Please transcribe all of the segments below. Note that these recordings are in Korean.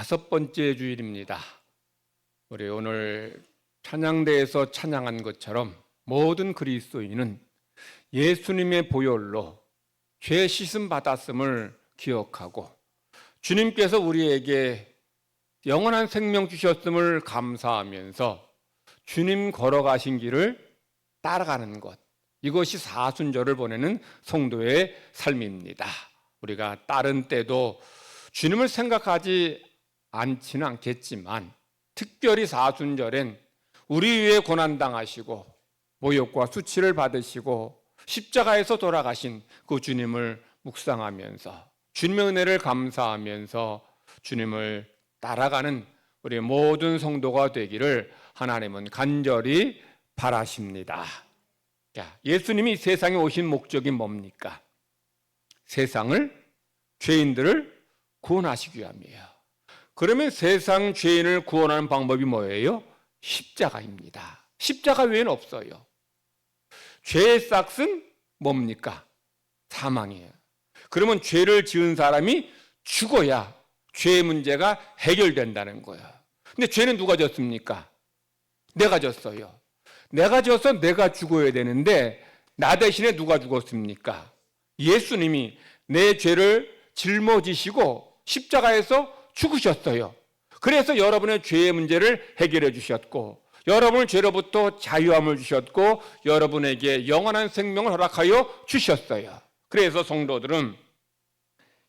5번째 주일입니다. 우리 오늘 찬양대에서 찬양한 것처럼 모든 그리스도인은 예수님의 보혈로 죄 씻음 받았음을 기억하고 주님께서 우리에게 영원한 생명 주셨음을 감사하면서 주님 걸어가신 길을 따라가는 것, 이것이 사순절을 보내는 성도의 삶입니다. 우리가 다른 때도 주님을 생각하지 않지는 않겠지만 특별히 사순절엔 우리 위해 고난당하시고 모욕과 수치를 받으시고 십자가에서 돌아가신 그 주님을 묵상하면서 주님의 은혜를 감사하면서 주님을 따라가는 우리 모든 성도가 되기를 하나님은 간절히 바라십니다. 예수님이 세상에 오신 목적이 뭡니까? 세상을, 죄인들을 구원하시기 위함이에요. 그러면 세상 죄인을 구원하는 방법이 뭐예요? 십자가입니다. 십자가 외에는 없어요. 죄의 싹은 뭡니까? 사망이에요. 그러면 죄를 지은 사람이 죽어야 죄의 문제가 해결된다는 거예요. 근데 죄는 누가 졌습니까? 내가 졌어요. 내가 져서 내가 죽어야 되는데 나 대신에 누가 죽었습니까? 예수님이 내 죄를 짊어지시고 십자가에서 죽으셨어요. 그래서 여러분의 죄의 문제를 해결해 주셨고 여러분을 죄로부터 자유함을 주셨고 여러분에게 영원한 생명을 허락하여 주셨어요. 그래서 성도들은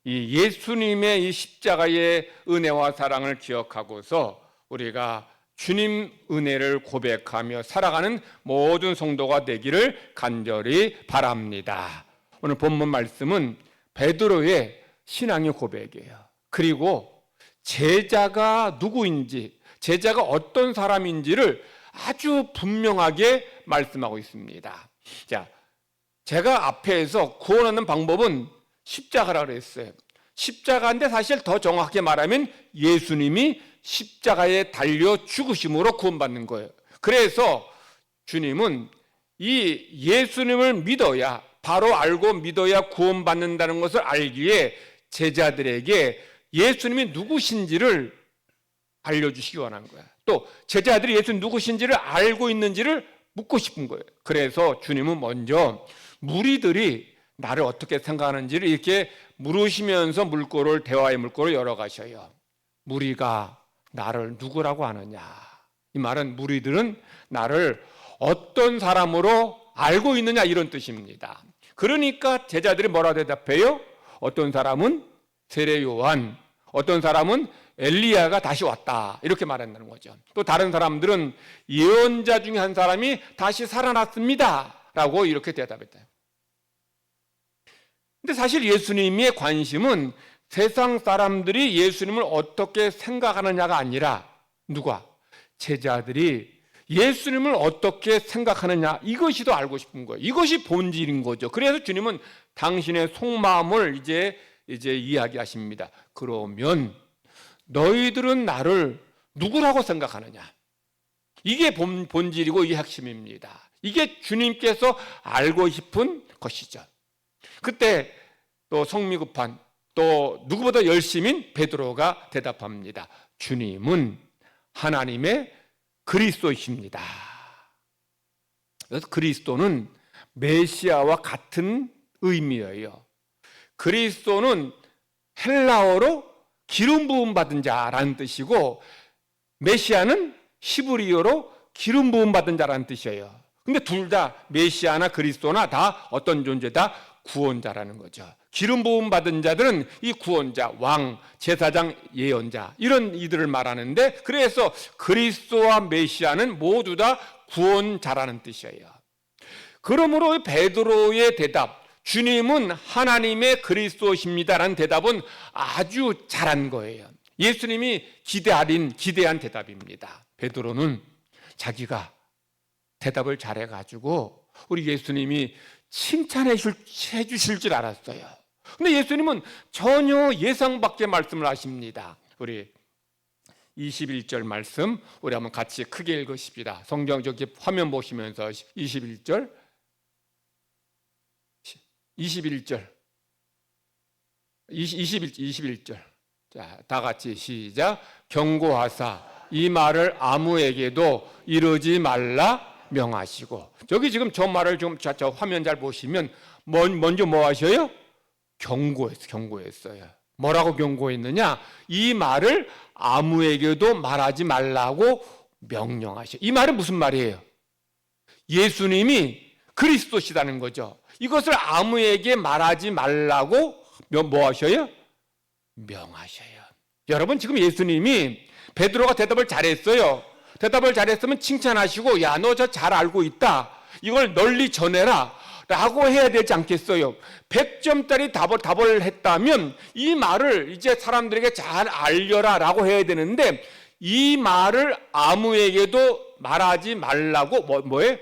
이 예수님의 이 십자가의 은혜와 사랑을 기억하고서 우리가 주님 은혜를 고백하며 살아가는 모든 성도가 되기를 간절히 바랍니다. 오늘 본문 말씀은 베드로의 신앙의 고백이에요. 그리고 제자가 누구인지, 제자가 어떤 사람인지를 아주 분명하게 말씀하고 있습니다. 자, 제가 앞에서 구원하는 방법은 십자가라고 했어요. 십자가인데 사실 더 정확하게 말하면 예수님이 십자가에 달려 죽으심으로 구원받는 거예요. 그래서 주님은 이 예수님을 믿어야, 바로 알고 믿어야 구원받는다는 것을 알기에 제자들에게 예수님이 누구신지를 알려주시기 원한 거야. 또 제자들이 예수님 누구신지를 알고 있는지를 묻고 싶은 거예요. 그래서 주님은 먼저 무리들이 나를 어떻게 생각하는지를 이렇게 물으시면서 대화의 물꼬를 열어가셔요. 무리가 나를 누구라고 하느냐? 이 말은 무리들은 나를 어떤 사람으로 알고 있느냐 이런 뜻입니다. 그러니까 제자들이 뭐라 대답해요? 어떤 사람은 세례 요한, 어떤 사람은 엘리야가 다시 왔다 이렇게 말한다는 거죠. 또 다른 사람들은 예언자 중에 한 사람이 다시 살아났습니다 라고 이렇게 대답했다. 근데 사실 예수님의 관심은 세상 사람들이 예수님을 어떻게 생각하느냐가 아니라 누가? 제자들이 예수님을 어떻게 생각하느냐, 이것이 더 알고 싶은 거예요. 이것이 본질인 거죠. 그래서 주님은 당신의 속마음을 이제 이야기하십니다. 그러면 너희들은 나를 누구라고 생각하느냐? 이게 본질이고 이게 핵심입니다. 이게 주님께서 알고 싶은 것이죠. 그때 또 성미 급한 또 누구보다 열심인 베드로가 대답합니다. 주님은 하나님의 그리스도이십니다. 그래서 그리스도는 메시아와 같은 의미예요. 그리스도는 헬라어로 기름 부음 받은 자라는 뜻이고 메시아는 히브리어로 기름 부음 받은 자라는 뜻이에요. 근데 둘 다 메시아나 그리스도나 다 어떤 존재다? 구원자라는 거죠. 기름 부음 받은 자들은 이 구원자, 왕, 제사장, 예언자 이런 이들을 말하는데 그래서 그리스도와 메시아는 모두 다 구원자라는 뜻이에요. 그러므로 베드로의 대답, 주님은 하나님의 그리스도십니다라는 대답은 아주 잘한 거예요. 예수님이 기대한 대답입니다. 베드로는 자기가 대답을 잘해가지고 우리 예수님이 칭찬해 주실 줄 알았어요. 근데 예수님은 전혀 예상 밖의 말씀을 하십니다. 우리 21절 말씀 우리 한번 같이 크게 읽으십시다. 성경 저기 화면 보시면서 21절 자, 다 같이 시작. 경고하사 이 말을 아무에게도 이르지 말라 명하시고. 저기 지금 저 말을 좀 저 화면 잘 보시면 먼저 뭐 하셔요? 경고했어요. 뭐라고 경고했느냐? 이 말을 아무에게도 말하지 말라고 명령하셔. 이 말은 무슨 말이에요? 예수님이 그리스도시다는 거죠. 이것을 아무에게 말하지 말라고 뭐 하셔요? 명하셔요. 여러분, 지금 예수님이 베드로가 대답을 잘했어요. 대답을 잘했으면 칭찬하시고, 야, 너 저 잘 알고 있다, 이걸 널리 전해라 라고 해야 되지 않겠어요? 100점짜리 답을 했다면 이 말을 이제 사람들에게 잘 알려라 라고 해야 되는데, 이 말을 아무에게도 말하지 말라고 뭐예요?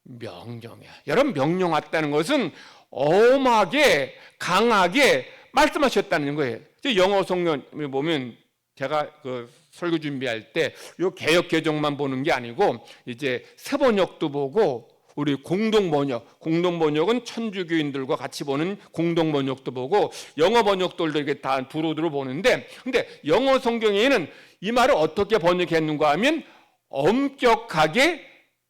명령이야. 여러분, 명령 왔다는 것은 엄하게 강하게 말씀하셨다는 거예요. 영어 성경에 보면 제가 그 설교 준비할 때 이 개역 개정만 보는 게 아니고 이제 새번역도 보고, 우리 공동번역은 천주교인들과 같이 보는 공동번역도 보고, 영어 번역들도 이렇게 다 두루두루 보는데, 근데 영어 성경에는 이 말을 어떻게 번역했는가 하면 엄격하게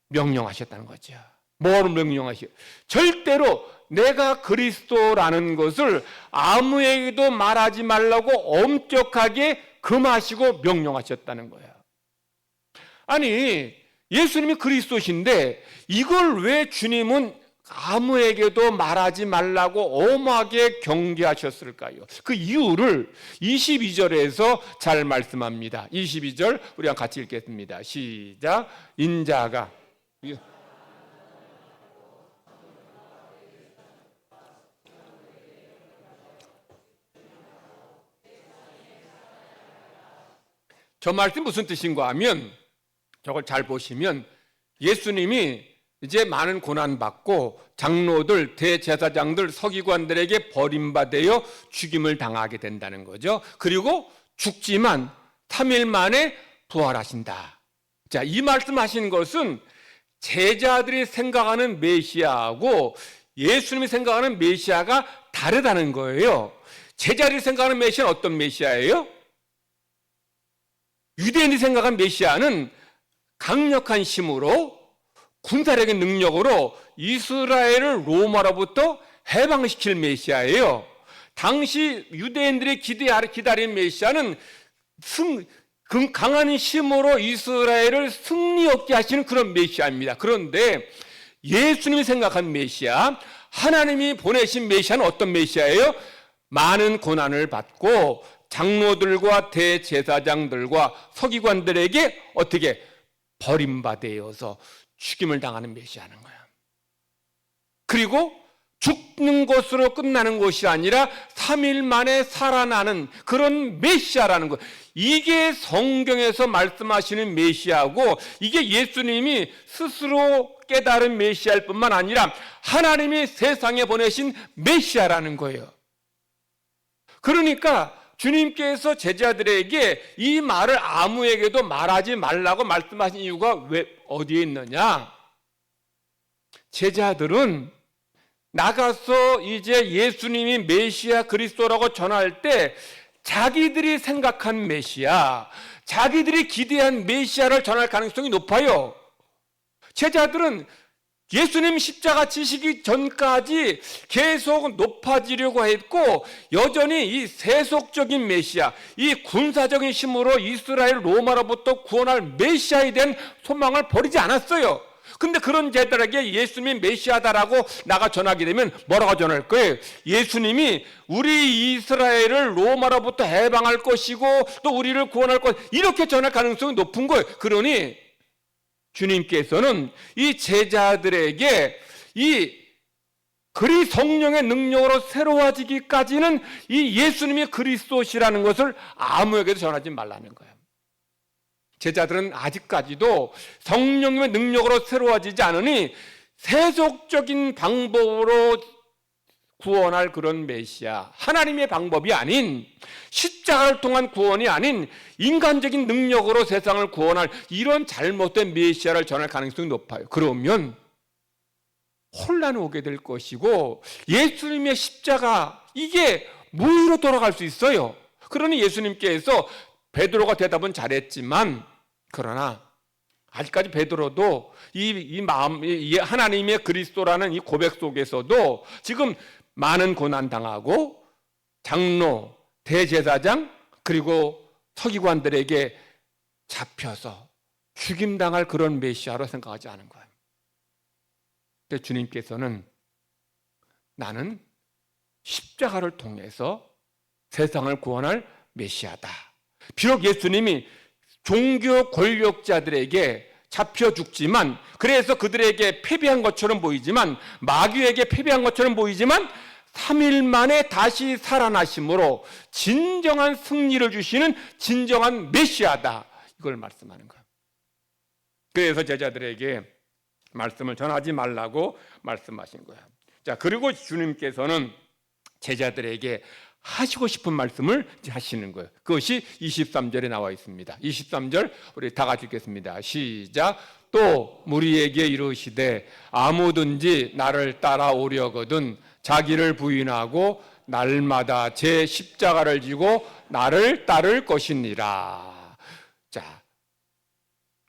명령하셨다는 거죠. 뭐를 명령하셔? 절대로 내가 그리스도라는 것을 아무에게도 말하지 말라고 엄격하게 금하시고 명령하셨다는 거예요. 아니, 예수님이 그리스도신데 이걸 왜 주님은 아무에게도 말하지 말라고 엄하게 경계하셨을까요? 그 이유를 22절에서 잘 말씀합니다. 22절 우리가 같이 읽겠습니다. 시작. 인자가 저 말씀 무슨 뜻인가 하면, 저걸 잘 보시면 예수님이 이제 많은 고난받고 장로들, 대제사장들, 서기관들에게 버림받아 죽임을 당하게 된다는 거죠. 그리고 죽지만 3일 만에 부활하신다. 자, 이 말씀하시는 것은 제자들이 생각하는 메시아하고 예수님이 생각하는 메시아가 다르다는 거예요. 제자들이 생각하는 메시아는 어떤 메시아예요? 유대인이 생각한 메시아는 강력한 힘으로, 군사력의 능력으로 이스라엘을 로마로부터 해방시킬 메시아예요. 당시 유대인들이 기다린 메시아는 강한 힘으로 이스라엘을 승리 얻게 하시는 그런 메시아입니다. 그런데 예수님이 생각한 메시아, 하나님이 보내신 메시아는 어떤 메시아예요? 많은 고난을 받고 장로들과 대제사장들과 서기관들에게 어떻게 버림받아서 죽임을 당하는 메시아는 거야. 그리고 죽는 것으로 끝나는 것이 아니라 3일 만에 살아나는 그런 메시아라는 것. 이게 성경에서 말씀하시는 메시아고, 이게 예수님이 스스로 깨달은 메시아일 뿐만 아니라 하나님이 세상에 보내신 메시아라는 거예요. 그러니까 주님께서 제자들에게 이 말을 아무에게도 말하지 말라고 말씀하신 이유가 왜 어디에 있느냐? 제자들은 나가서 이제 예수님이 메시아 그리스도라고 전할 때 자기들이 생각한 메시아, 자기들이 기대한 메시아를 전할 가능성이 높아요. 제자들은 예수님 십자가 지시기 전까지 계속 높아지려고 했고, 여전히 이 세속적인 메시아, 이 군사적인 힘으로 이스라엘 로마로부터 구원할 메시아에 대한 소망을 버리지 않았어요. 근데 그런 제자들에게 예수님이 메시아다라고 나가 전하게 되면 뭐라고 전할 거예요? 예수님이 우리 이스라엘을 로마로부터 해방할 것이고 또 우리를 구원할 것, 이렇게 전할 가능성이 높은 거예요. 그러니 주님께서는 이 제자들에게 이 성령의 능력으로 새로워지기까지는 이 예수님이 그리스도시라는 것을 아무에게도 전하지 말라는 거예요. 제자들은 아직까지도 성령님의 능력으로 새로워지지 않으니 세속적인 방법으로 구원할 그런 메시아, 하나님의 방법이 아닌, 십자가를 통한 구원이 아닌 인간적인 능력으로 세상을 구원할 이런 잘못된 메시아를 전할 가능성이 높아요. 그러면 혼란이 오게 될 것이고 예수님의 십자가, 이게 무의로 돌아갈 수 있어요. 그러니 예수님께서 베드로가 대답은 잘했지만, 그러나 아직까지 베드로도 이 마음, 이 하나님의 그리스도라는 이 고백 속에서도 지금 많은 고난 당하고 장로, 대제사장, 그리고 서기관들에게 잡혀서 죽임당할 그런 메시아로 생각하지 않은 거예요. 근데 주님께서는 나는 십자가를 통해서 세상을 구원할 메시아다. 비록 예수님이 종교 권력자들에게 잡혀 죽지만, 그래서 그들에게 패배한 것처럼 보이지만, 마귀에게 패배한 것처럼 보이지만 3일 만에 다시 살아나심으로 진정한 승리를 주시는 진정한 메시아다, 이걸 말씀하는 거예요. 그래서 제자들에게 말씀을 전하지 말라고 말씀하신 거예요. 자, 그리고 주님께서는 제자들에게 하시고 싶은 말씀을 하시는 거예요. 그것이 23절에 나와 있습니다. 23절 우리 다 같이 읽겠습니다. 시작. 또 무리에게 이르시되 아무든지 나를 따라오려거든 자기를 부인하고 날마다 제 십자가를 지고 나를 따를 것이니라. 자,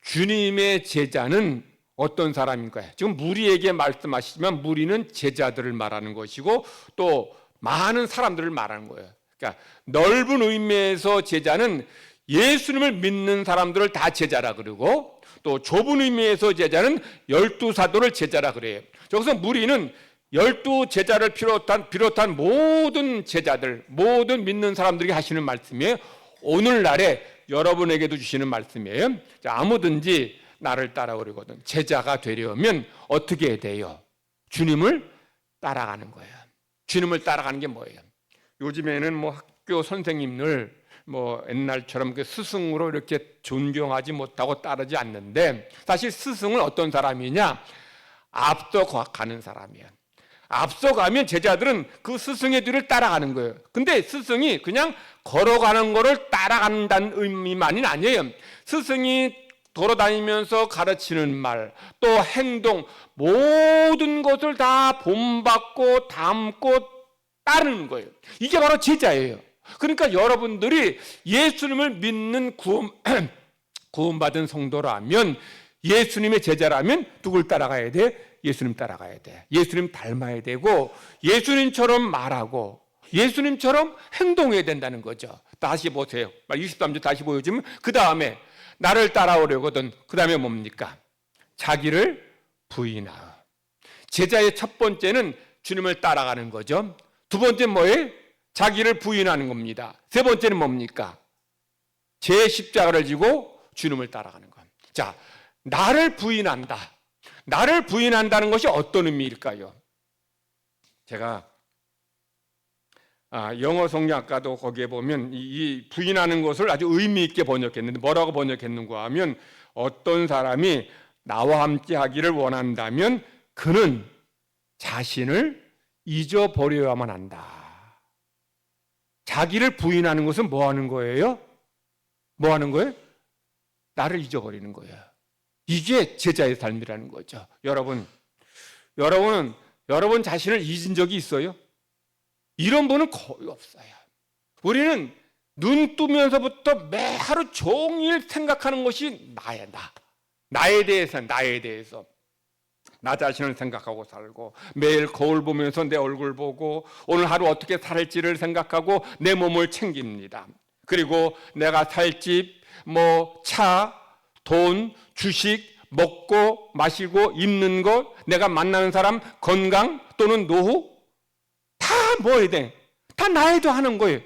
주님의 제자는 어떤 사람인가요? 지금 무리에게 말씀하시지만 무리는 제자들을 말하는 것이고 또 많은 사람들을 말하는 거예요. 그러니까 넓은 의미에서 제자는 예수님을 믿는 사람들을 다 제자라 그러고, 또 좁은 의미에서 제자는 12사도를 제자라 그래요. 여기서 무리는 12제자를 비롯한 모든 제자들, 모든 믿는 사람들에게 하시는 말씀이에요. 오늘날에 여러분에게도 주시는 말씀이에요. 자, 아무든지 나를 따라오려거든 제자가 되려면 어떻게 돼요? 주님을 따라가는 거예요. 주님을 따라가는 게 뭐예요? 요즘에는 뭐 학교 선생님을 뭐 옛날처럼 그 스승으로 이렇게 존경하지 못하고 따르지 않는데, 사실 스승은 어떤 사람이냐? 앞서 가는 사람이에요. 앞서가면 제자들은 그 스승의 뒤를 따라가는 거예요. 근데 스승이 그냥 걸어가는 거를 따라간다는 의미만은 아니에요. 스승이 돌아다니면서 가르치는 말, 또 행동, 모든 것을 다 본받고 담고 따르는 거예요. 이게 바로 제자예요. 그러니까 여러분들이 예수님을 믿는 구원받은 성도라면, 예수님의 제자라면 누굴 따라가야 돼? 예수님 따라가야 돼. 예수님 닮아야 되고 예수님처럼 말하고 예수님처럼 행동해야 된다는 거죠. 다시 보세요. 23절 다시 보여주면, 그 다음에 나를 따라오려거든. 그 다음에 뭡니까? 자기를 부인하여. 제자의 첫 번째는 주님을 따라가는 거죠. 두 번째는 뭐예요? 자기를 부인하는 겁니다. 세 번째는 뭡니까? 제 십자가를 지고 주님을 따라가는 것. 자, 나를 부인한다. 나를 부인한다는 것이 어떤 의미일까요? 제가 영어 성경학과도 거기에 보면 이 부인하는 것을 아주 의미 있게 번역했는데, 뭐라고 번역했는가 하면, 어떤 사람이 나와 함께 하기를 원한다면 그는 자신을 잊어버려야만 한다. 자기를 부인하는 것은 뭐 하는 거예요? 뭐 하는 거예요? 나를 잊어버리는 거예요. 이게 제자의 삶이라는 거죠. 여러분은 여러분 자신을 잊은 적이 있어요? 이런 분은 거의 없어요. 우리는 눈 뜨면서부터 매 하루 종일 생각하는 것이 나에 대해서 나 자신을 생각하고 살고, 매일 거울 보면서 내 얼굴 보고 오늘 하루 어떻게 살지를 생각하고 내 몸을 챙깁니다. 그리고 내가 살 집, 차, 돈, 주식, 먹고 마시고 입는 것, 내가 만나는 사람, 건강 또는 노후, 다 뭐에 돼? 다 나에도 하는 거예요.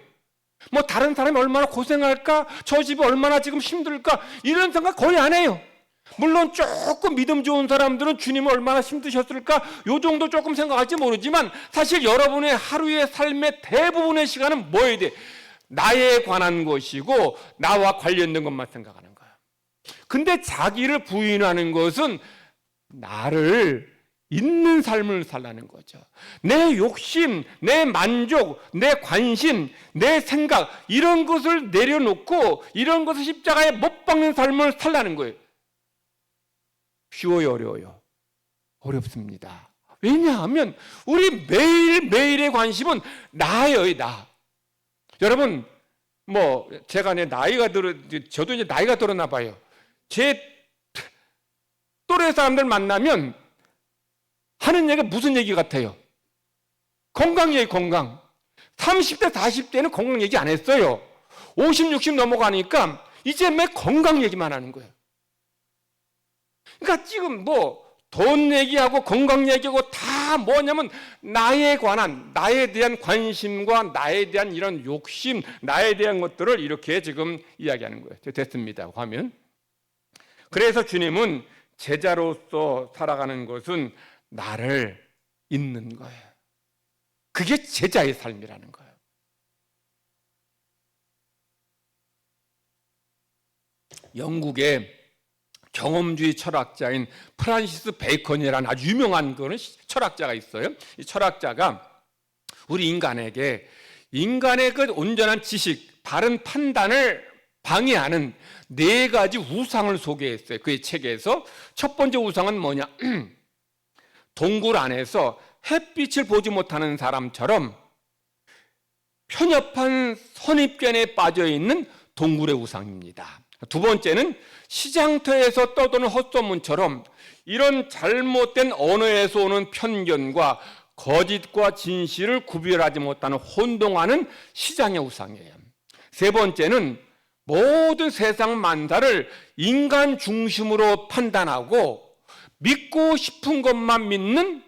다른 사람이 얼마나 고생할까? 저 집이 얼마나 지금 힘들까? 이런 생각 거의 안 해요. 물론 조금 믿음 좋은 사람들은 주님이 얼마나 힘드셨을까? 요 정도 조금 생각할지 모르지만, 사실 여러분의 하루의 삶의 대부분의 시간은 뭐에 돼? 나에 관한 것이고 나와 관련된 것만 생각하는 거예요. 근데 자기를 부인하는 것은 나를 있는 삶을 살라는 거죠. 내 욕심, 내 만족, 내 관심, 내 생각, 이런 것을 내려놓고 이런 것을 십자가에 못 박는 삶을 살라는 거예요. 쉬워요, 어려워요? 어렵습니다. 왜냐하면 우리 매일매일의 관심은 나예요, 나. 여러분, 뭐 제가 저도 이제 나이가 들었나 봐요. 제 또래 사람들 만나면 하는 얘기가 무슨 얘기 같아요? 건강 얘기, 건강. 30대, 40대는 건강 얘기 안 했어요. 50, 60 넘어가니까 이제 매 건강 얘기만 하는 거예요. 그러니까 지금 뭐 돈 얘기하고 건강 얘기하고 다 뭐냐면 나에 관한, 나에 대한 관심과 나에 대한 이런 욕심, 나에 대한 것들을 이렇게 지금 이야기하는 거예요. 됐습니다. 화면. 그래서 주님은 제자로서 살아가는 것은 나를 잊는 거예요. 그게 제자의 삶이라는 거예요. 영국의 경험주의 철학자인 프란시스 베이컨이라는 아주 유명한 철학자가 있어요. 이 철학자가 우리 인간의 그 온전한 지식, 바른 판단을 방해하는 4가지 우상을 소개했어요. 그의 책에서 첫 번째 우상은 뭐냐? 동굴 안에서 햇빛을 보지 못하는 사람처럼 편협한 선입견에 빠져 있는 동굴의 우상입니다. 두 번째는 시장터에서 떠도는 헛소문처럼 이런 잘못된 언어에서 오는 편견과 거짓과 진실을 구별하지 못하는 혼동하는 시장의 우상이에요. 세 번째는 모든 세상 만사를 인간 중심으로 판단하고 믿고 싶은 것만 믿는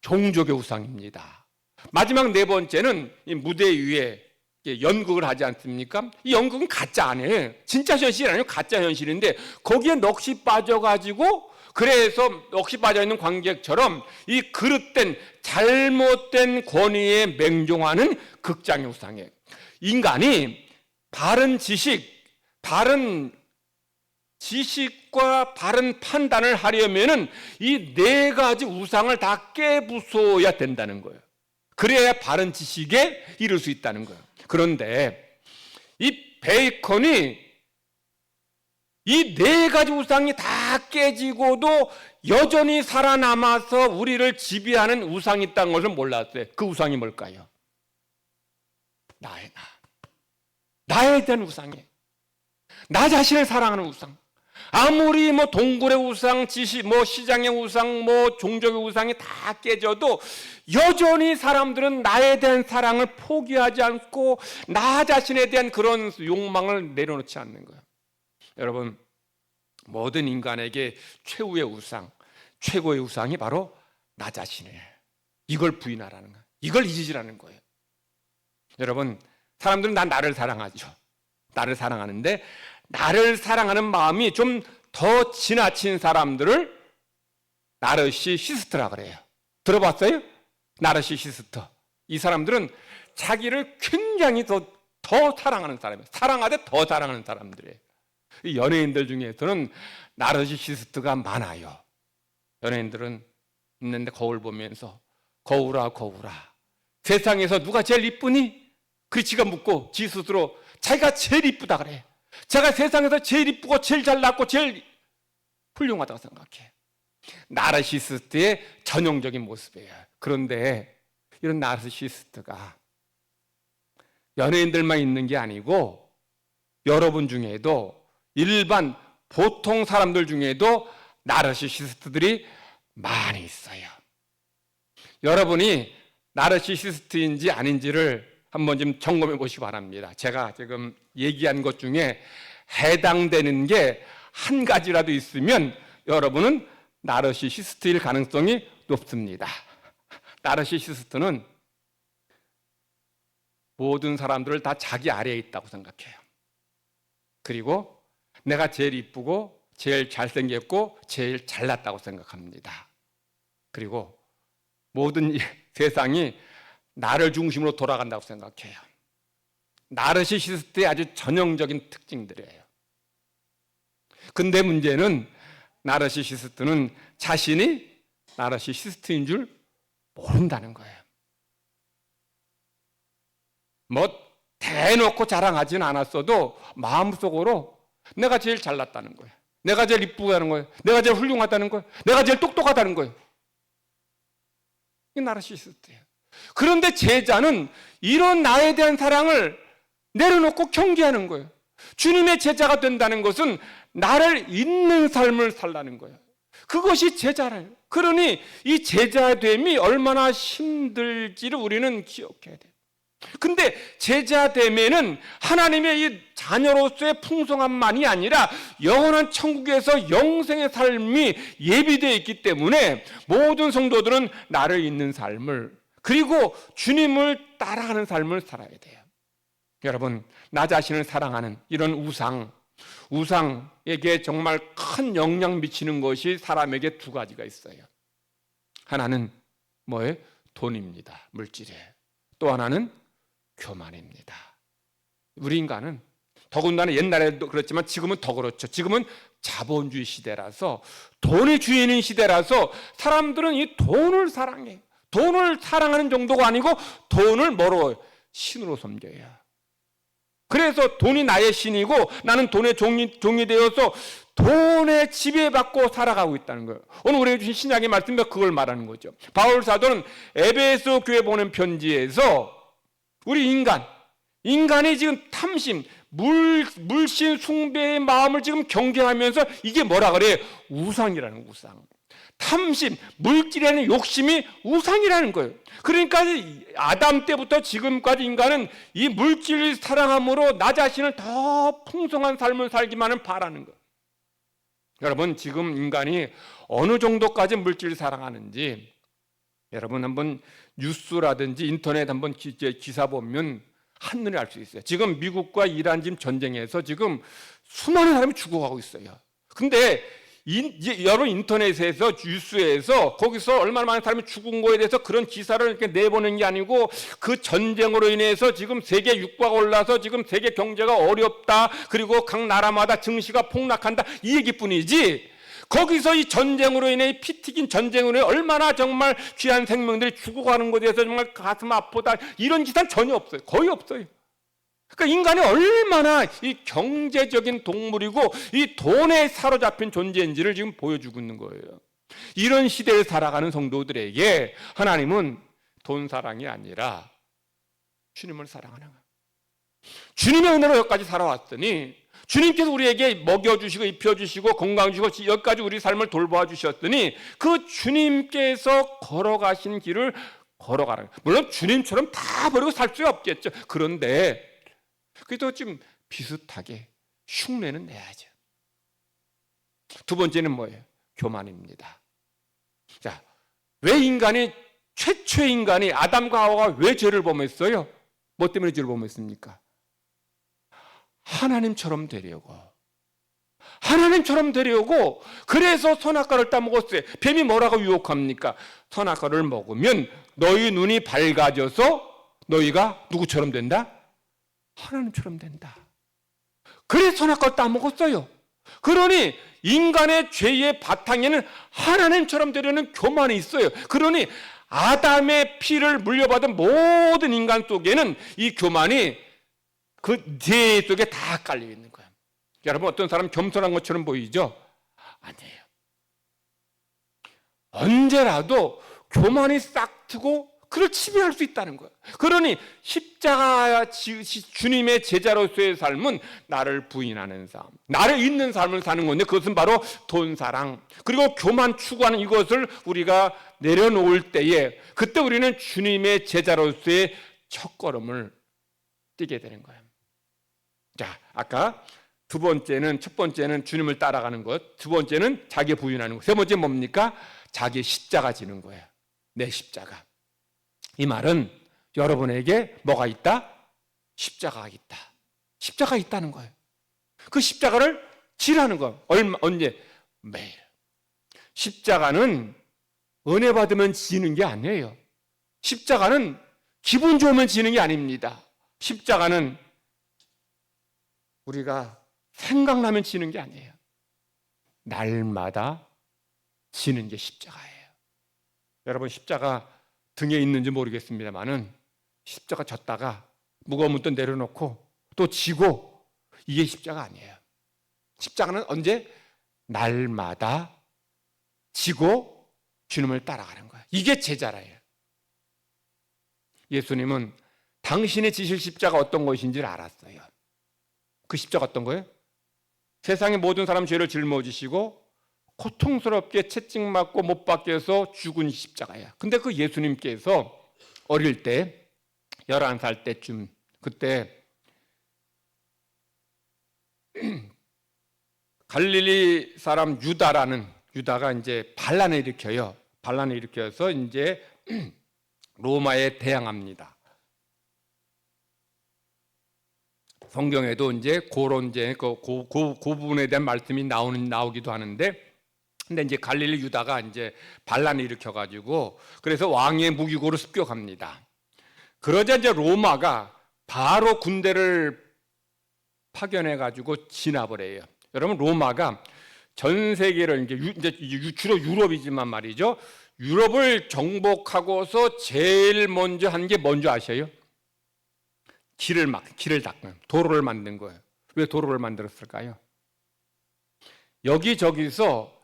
종족의 우상입니다. 마지막 네 번째는 이 무대 위에 연극을 하지 않습니까? 이 연극은 가짜 아니에요. 진짜 현실이 아니고 가짜 현실인데 거기에 넋이 빠져가지고 그래서 넋이 빠져있는 관객처럼 이 그릇된 잘못된 권위에 맹종하는 극장의 우상이에요. 인간이 바른 지식과 바른 판단을 하려면은 이 4가지 우상을 다 깨부숴야 된다는 거예요. 그래야 바른 지식에 이를 수 있다는 거예요. 그런데 이 베이컨이 이 4가지 우상이 다 깨지고도 여전히 살아남아서 우리를 지배하는 우상이 있다는 것을 몰랐어요. 그 우상이 뭘까요? 나에 대한 우상이에요. 나 자신을 사랑하는 우상. 아무리 뭐 동굴의 우상, 시장의 우상, 종족의 우상이 다 깨져도 여전히 사람들은 나에 대한 사랑을 포기하지 않고 나 자신에 대한 그런 욕망을 내려놓지 않는 거예요. 여러분, 모든 인간에게 최후의 우상, 최고의 우상이 바로 나 자신이에요. 이걸 부인하라는 거예요. 이걸 잊으시라는 거예요. 여러분, 사람들은 나를 사랑하죠. 나를 사랑하는데 나를 사랑하는 마음이 좀 더 지나친 사람들을 나르시시스트라 그래요. 들어봤어요? 나르시시스트. 이 사람들은 자기를 굉장히 더 사랑하는 사람이에요. 사랑하되 더 사랑하는 사람들이에요. 연예인들 중에서는 나르시시스트가 많아요. 연예인들은 있는데 거울 보면서 거울아 세상에서 누가 제일 이쁘니? 그리 지가 묻고 지 스스로 자기가 제일 이쁘다 그래. 제가 세상에서 제일 이쁘고 제일 잘났고 제일 훌륭하다고 생각해. 나르시시스트의 전형적인 모습이에요. 그런데 이런 나르시시스트가 연예인들만 있는 게 아니고 여러분 중에도 일반 보통 사람들 중에도 나르시시스트들이 많이 있어요. 여러분이 나르시시스트인지 아닌지를 한번 좀 점검해 보시기 바랍니다. 제가 지금 얘기한 것 중에 해당되는 게 한 가지라도 있으면 여러분은 나르시시스트일 가능성이 높습니다. 나르시시스트는 모든 사람들을 다 자기 아래에 있다고 생각해요. 그리고 내가 제일 이쁘고 제일 잘생겼고 제일 잘났다고 생각합니다. 그리고 모든 세상이 나를 중심으로 돌아간다고 생각해요. 나르시시스트의 아주 전형적인 특징들이에요. 근데 문제는 나르시시스트는 자신이 나르시시스트인 줄 모른다는 거예요. 대놓고 자랑하지는 않았어도 마음속으로 내가 제일 잘났다는 거예요. 내가 제일 이쁘다는 거예요. 내가 제일 훌륭하다는 거예요. 내가 제일 똑똑하다는 거예요. 이게 나르시시스트예요. 그런데 제자는 이런 나에 대한 사랑을 내려놓고 경계하는 거예요. 주님의 제자가 된다는 것은 나를 잇는 삶을 살라는 거예요. 그것이 제자래요. 그러니 이 제자됨이 얼마나 힘들지를 우리는 기억해야 돼요. 근데 제자됨에는 하나님의 이 자녀로서의 풍성함만이 아니라 영원한 천국에서 영생의 삶이 예비되어 있기 때문에 모든 성도들은 나를 잇는 삶을, 그리고 주님을 따라가는 삶을 살아야 돼요. 여러분, 나 자신을 사랑하는 이런 우상에게 정말 큰 영향 미치는 것이 사람에게 두 가지가 있어요. 하나는 뭐예요? 돈입니다. 물질이에요. 또 하나는 교만입니다. 우리 인간은, 더군다나 옛날에도 그렇지만 지금은 더 그렇죠. 지금은 자본주의 시대라서, 돈이 주인인 시대라서 사람들은 이 돈을 사랑해요. 돈을 사랑하는 정도가 아니고 돈을 뭐로? 신으로 섬겨요. 그래서 돈이 나의 신이고 나는 돈의 종이 되어서 돈에 지배받고 살아가고 있다는 거예요. 오늘 우리에게 주신 신약의 말씀이 그걸 말하는 거죠. 바울 사도는 에베소 교회 보낸 편지에서 우리 인간이 지금 탐심, 물신 숭배의 마음을 지금 경계하면서 이게 뭐라 그래요? 우상이라는, 우상. 탐심, 물질에는 욕심이 우상이라는 거예요. 그러니까 아담 때부터 지금까지 인간은 이 물질을 사랑함으로 나 자신을 더 풍성한 삶을 살기만을 바라는 거예요. 여러분, 지금 인간이 어느 정도까지 물질을 사랑하는지 여러분 한번 뉴스라든지 인터넷 한번 기사 보면 한눈에 알 수 있어요. 지금 미국과 이란 지금 전쟁에서 지금 수많은 사람이 죽어가고 있어요. 근데 여러 인터넷에서 뉴스에서 거기서 얼마나 많은 사람이 죽은 거에 대해서 그런 기사를 이렇게 내보는 게 아니고 그 전쟁으로 인해서 지금 세계 유가가 올라서 지금 세계 경제가 어렵다, 그리고 각 나라마다 증시가 폭락한다, 이 얘기뿐이지 거기서 이 전쟁으로 인해 피 튀긴 전쟁으로 인해 얼마나 정말 귀한 생명들이 죽어가는 것에 대해서 정말 가슴 아프다, 이런 기사는 전혀 없어요. 거의 없어요. 그러니까 인간이 얼마나 이 경제적인 동물이고 이 돈에 사로잡힌 존재인지를 지금 보여주고 있는 거예요. 이런 시대를 살아가는 성도들에게 하나님은 돈 사랑이 아니라 주님을 사랑하는 거예요. 주님의 은혜로 여기까지 살아왔더니, 주님께서 우리에게 먹여주시고 입혀주시고 건강 주시고 여기까지 우리 삶을 돌보아 주셨더니 그 주님께서 걸어가신 길을 걸어가는 거예요. 물론 주님처럼 다 버리고 살 수 없겠죠. 그런데 그래도 좀 비슷하게 흉내는 내야죠. 두 번째는 뭐예요? 교만입니다. 자, 왜 최초의 인간이 아담과 하와가 왜 죄를 범했어요? 뭐 때문에 죄를 범했습니까? 하나님처럼 되려고 그래서 선악과를 따먹었어요. 뱀이 뭐라고 유혹합니까? 선악과를 먹으면 너희 눈이 밝아져서 너희가 누구처럼 된다? 하나님처럼 된다. 그래서 선악과를 따먹었어요. 그러니 인간의 죄의 바탕에는 하나님처럼 되려는 교만이 있어요. 그러니 아담의 피를 물려받은 모든 인간 속에는 이 교만이 그 죄 속에 다 깔려 있는 거예요. 여러분, 어떤 사람 겸손한 것처럼 보이죠? 아니에요. 언제라도 교만이 싹 트고 그를 지배할 수 있다는 거예요. 그러니 십자가 주님의 제자로서의 삶은 나를 부인하는 삶, 나를 잇는 삶을 사는 건데, 그것은 바로 돈 사랑, 그리고 교만 추구하는 이것을 우리가 내려놓을 때에 그때 우리는 주님의 제자로서의 첫걸음을 뛰게 되는 거예요. 자, 아까 첫 번째는 주님을 따라가는 것, 두 번째는 자기 부인하는 것, 세 번째 뭡니까? 자기 십자가 지는 거예요. 내 십자가. 이 말은 여러분에게 뭐가 있다? 십자가가 있다. 십자가 있다는 거예요. 그 십자가를 지라는 거예요. 언제? 매일. 십자가는 은혜 받으면 지는 게 아니에요. 십자가는 기분 좋으면 지는 게 아닙니다. 십자가는 우리가 생각나면 지는 게 아니에요. 날마다 지는 게 십자가예요. 여러분, 십자가 등에 있는지 모르겠습니다만은 십자가 졌다가 무거우면 또 내려놓고 또 지고, 이게 십자가 아니에요. 십자가는 언제? 날마다 지고 주님을 따라가는 거예요. 이게 제자라예요. 예수님은 당신이 지실 십자가 어떤 것인지를 알았어요. 그 십자가 어떤 거예요? 세상의 모든 사람 죄를 짊어지시고 고통스럽게 채찍맞고 못 박혀서 죽은 십자가야. 근데 그 예수님께서 어릴 때 11살 때쯤 그때 갈릴리 사람 유다가 이제 반란을 일으켜요. 반란을 일으켜서 이제 로마에 대항합니다. 성경에도 이제 그런 그 부분에 대한 말씀이 나오기도 하는데, 근데 이제 갈릴리 유다가 이제 반란을 일으켜가지고 그래서 왕의 무기고로 습격합니다. 그러자 이제 로마가 바로 군대를 파견해가지고 진압을 해요. 여러분, 로마가 전 세계를 이제 주로 유럽이지만 말이죠. 유럽을 정복하고서 제일 먼저 한 게 뭔지 아셔요? 길을 닦는, 도로를 만든 거예요. 왜 도로를 만들었을까요? 여기저기서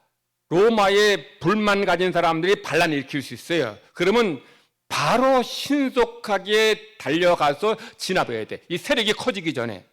로마에 불만 가진 사람들이 반란을 일으킬 수 있어요. 그러면 바로 신속하게 달려가서 진압해야 돼. 이 세력이 커지기 전에.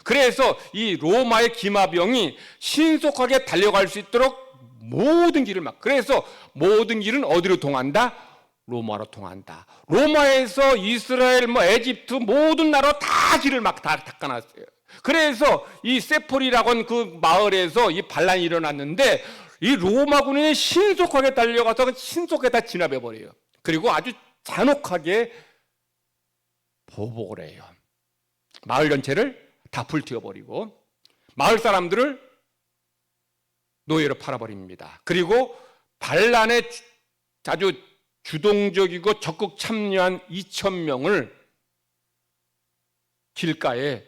그래서 이 로마의 기마병이 신속하게 달려갈 수 있도록 모든 길을 그래서 모든 길은 어디로 통한다? 로마로 통한다. 로마에서 이스라엘, 에집트 모든 나라 다 길을 다 닦아놨어요. 그래서 이 세폴이라고 하는 그 마을에서 이 반란이 일어났는데 이 로마군이 신속하게 달려가서 신속하게 다 진압해버려요. 그리고 아주 잔혹하게 보복을 해요. 마을 전체를 다 불태워버리고 마을 사람들을 노예로 팔아버립니다. 그리고 반란에 아주 주동적이고 적극 참여한 2,000명을 길가에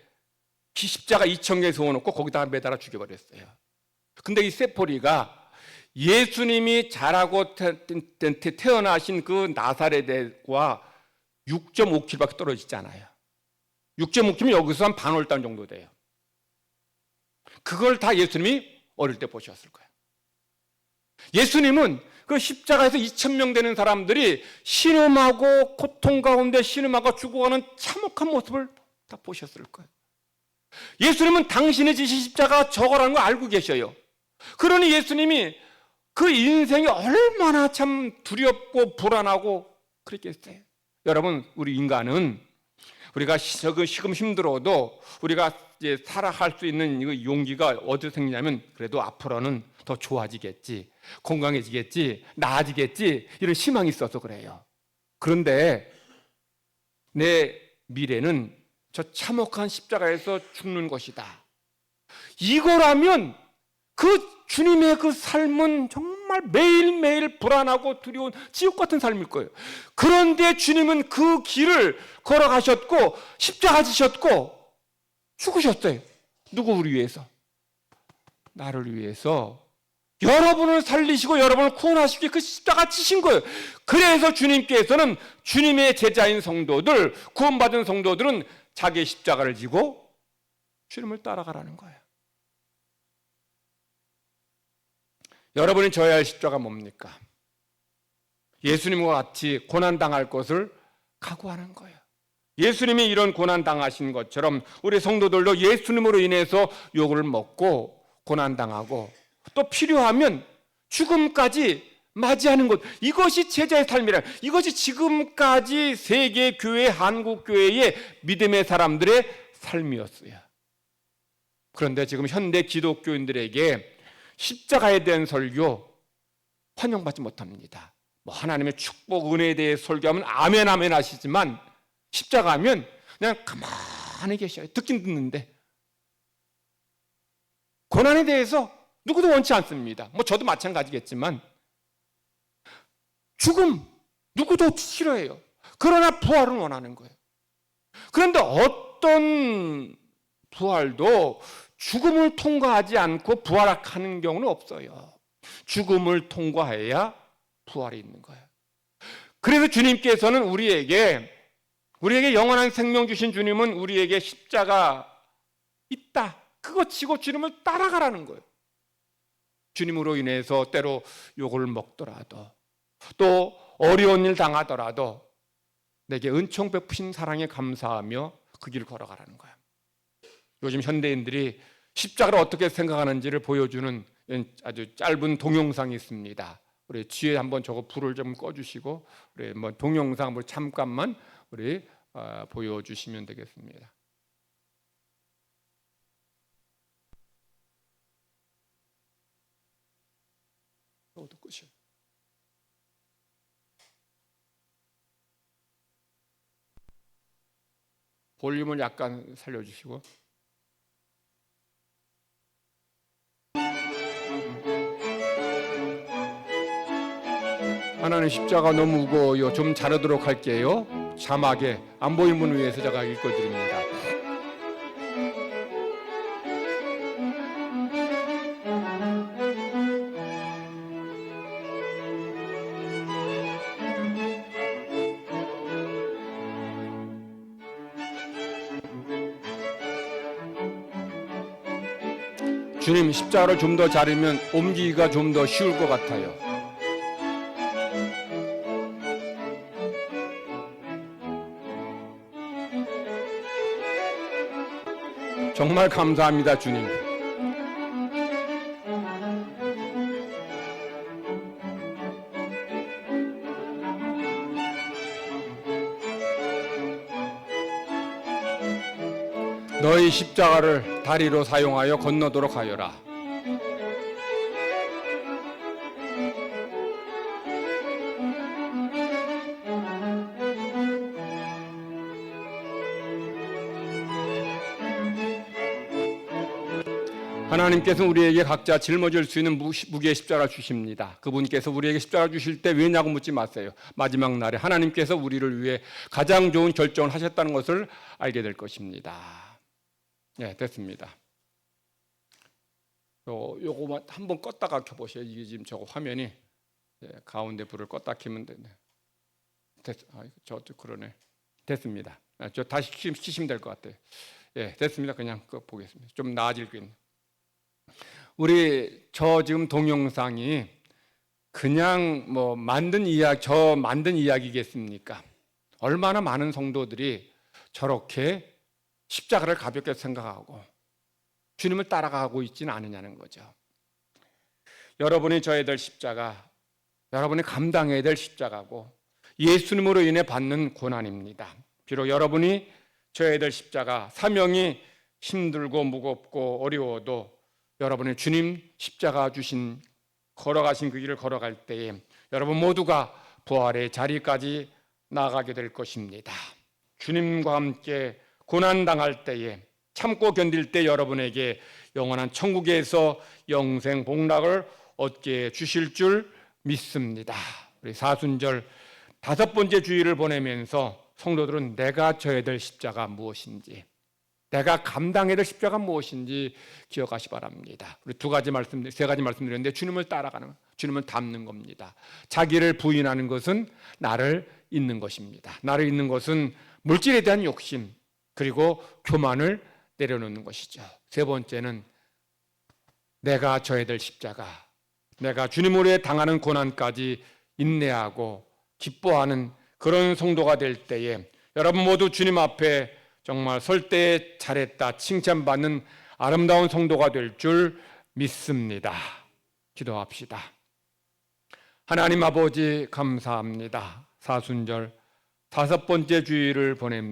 십자가 2,000개 세워놓고 거기다가 매달아 죽여버렸어요. 근데 이 세포리가 예수님이 자라고 태어나신 그 나사렛과 6.5km밖에 떨어지지 않아요. 6.5km 여기서 한 반월단 정도 돼요. 그걸 다 예수님이 어릴 때 보셨을 거예요. 예수님은 그 십자가에서 2,000명 되는 사람들이 신음하고 고통 가운데 신음하고 죽어가는 참혹한 모습을 다 보셨을 거예요. 예수님은 당신의 지신 십자가가 저거라는 걸 알고 계셔요. 그러니 예수님이 그 인생이 얼마나 참 두렵고 불안하고 그랬겠어요. 여러분, 우리 인간은 우리가 지금 힘들어도 우리가 이제 살아갈 수 있는 이 용기가 어디서 생기냐면 그래도 앞으로는 더 좋아지겠지, 건강해지겠지, 나아지겠지 이런 희망이 있어서 그래요. 그런데 내 미래는 저 참혹한 십자가에서 죽는 것이다. 이거라면 그 주님의 그 삶은 정말 매일매일 불안하고 두려운 지옥 같은 삶일 거예요. 그런데 주님은 그 길을 걸어가셨고 십자가 지셨고 죽으셨어요. 누구 우리 위해서? 나를 위해서 여러분을 살리시고 여러분을 구원하시기 위해 그 십자가 지신 거예요. 그래서 주님께서는 주님의 제자인 성도들, 구원받은 성도들은 자기의 십자가를 지고 주님을 따라가라는 거예요. 여러분이 져야 할 십자가 뭡니까? 예수님과 같이 고난당할 것을 각오하는 거예요. 예수님이 이런 고난당하신 것처럼 우리 성도들도 예수님으로 인해서 욕을 먹고 고난당하고 또 필요하면 죽음까지 맞이하는 것, 이것이 제자의 삶이라. 이것이 지금까지 세계교회, 한국교회의 믿음의 사람들의 삶이었어요. 그런데 지금 현대 기독교인들에게 십자가에 대한 설교 환영받지 못합니다. 하나님의 축복, 은혜에 대해 설교하면 아멘 아멘 하시지만 십자가 하면 그냥 가만히 계셔요. 듣긴 듣는데 고난에 대해서 누구도 원치 않습니다. 저도 마찬가지겠지만 죽음 누구도 싫어해요. 그러나 부활은 원하는 거예요. 그런데 어떤 부활도 죽음을 통과하지 않고 부활하는 경우는 없어요. 죽음을 통과해야 부활이 있는 거예요. 그래서 주님께서는 우리에게 영원한 생명 주신 주님은 우리에게 십자가 있다, 그거 지고 주님을 따라가라는 거예요. 주님으로 인해서 때로 욕을 먹더라도 또 어려운 일 당하더라도 내게 은총 베푸신 사랑에 감사하며 그 길을 걸어가라는 거예요. 요즘 현대인들이 십자가를 어떻게 생각하는지를 보여주는 아주 짧은 동영상이 있습니다. 우리 뒤에 한번 저거 불을 좀 꺼주시고 우리 뭐 동영상 잠깐만 우리 보여주시면 되겠습니다. 이것도 끝이에요. 볼륨을 약간 살려주시고. 하나님 십자가 너무 무거워요. 좀 잘하도록 할게요. 자막에 안 보이는 분 위해서 제가 읽어드립니다. 주님 십자가를 좀 더 잘하면 옮기기가 좀 더 쉬울 것 같아요. 정말 감사합니다, 주님. 너희 십자가를 다리로 사용하여 건너도록 하여라. 하나님께서 우리에게 각자 짊어질 수 있는 무게의 십자가를 주십니다. 그분께서 우리에게 십자가를 주실 때 왜냐고 묻지 마세요. 마지막 날에 하나님께서 우리를 위해 가장 좋은 결정을 하셨다는 것을 알게 될 것입니다. 네, 됐습니다. 요거만 한번 껐다가 켜보세요. 이게 지금 저거 화면이 가운데 불을 껐다 켜면 되네. 저도 그러네. 됐습니다. 저 다시 키시면 될 것 같아요. 예, 됐습니다. 그냥 보겠습니다. 좀 나아질 거 있네. 저 지금 동영상이 그냥 뭐 만든 이야기겠습니까? 얼마나 많은 성도들이 저렇게 십자가를 가볍게 생각하고 주님을 따라가고 있지는 않느냐는 거죠. 여러분이 져야 될 십자가, 여러분이 감당해야 될 십자가고 예수님으로 인해 받는 고난입니다. 비록 여러분이 져야 될 십자가, 사명이 힘들고 무겁고 어려워도 여러분의 주님 십자가 주신 걸어가신 그 길을 걸어갈 때에 여러분 모두가 부활의 자리까지 나아가게 될 것입니다. 주님과 함께 고난당할 때에 참고 견딜 때 여러분에게 영원한 천국에서 영생 복락을 얻게 주실 줄 믿습니다. 우리 사순절 5번째 주일을 보내면서 성도들은 내가 져야 될 십자가 무엇인지, 내가 감당해야 될 십자가 무엇인지 기억하시 바랍니다. 우리 세 가지 말씀드렸는데 주님을 따라가는, 주님을 닮는 겁니다. 자기를 부인하는 것은 나를 잊는 것입니다. 나를 잊는 것은 물질에 대한 욕심, 그리고 교만을 내려놓는 것이죠. 세 번째는 내가 져야 될 십자가, 내가 주님으로 당하는 고난까지 인내하고 기뻐하는 그런 성도가 될 때에 여러분 모두 주님 앞에 정말 설 때에 잘했다 칭찬받는 아름다운 성도가 될 줄 믿습니다. 기도합시다. 하나님 아버지 감사합니다. 사순절 5번째 주일을 보냅니다.